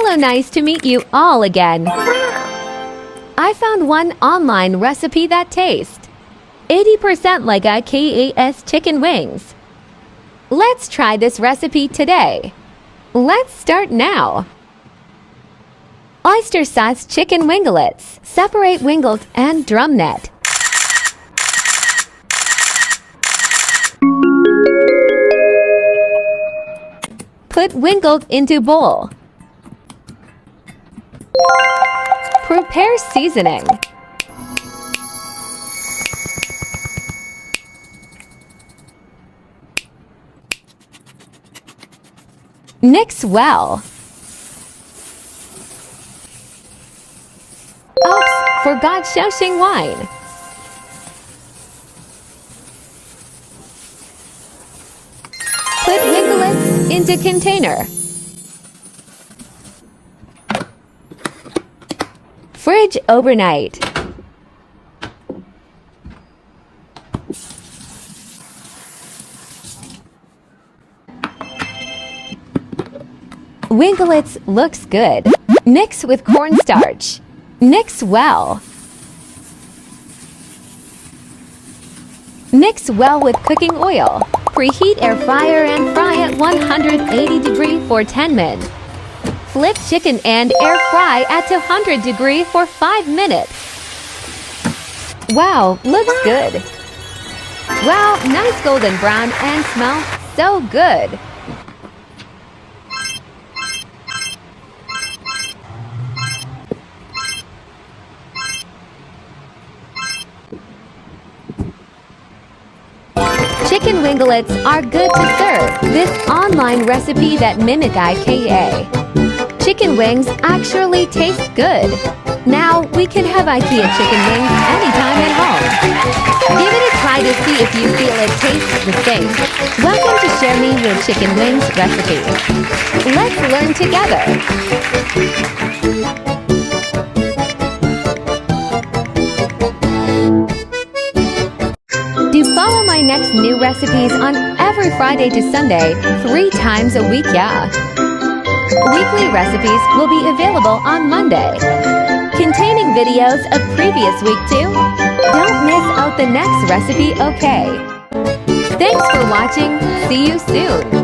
Hello, nice to meet you all again. I found one online recipe that tastes 80% like a KAS chicken wings. Let's try this recipe today. Let's start now. Oyster sauce chicken winglets. Separate winglets and drumnet. Put winglets into bowl. Prepare seasoning. Mix well. Oops, forgot Shaoxing wine. Put winglets into container. Fridge overnight. Winglets looks good. Mix with cornstarch. Mix well. Mix well with cooking oil. Preheat air fryer and fry at 180 degrees for 10 minutes. Flip chicken and air fry at 200 degrees for 5 minutes. Wow, looks good. Wow, nice golden brown and smells so good. Chicken winglets are good to serve. This online recipe that mimic IKEA. Chicken wings actually taste good. Now we can have IKEA chicken wings anytime at home. Give it a try to see if you feel it tastes the same. Welcome to Share Me Your Chicken Wings recipe. Let's learn together. Do follow my next new recipes on every Friday to Sunday, 3 times a week, yeah. Weekly recipes will be available on Monday, containing videos of previous week too. Don't miss out the next recipe, okay? Thanks for watching. See you soon.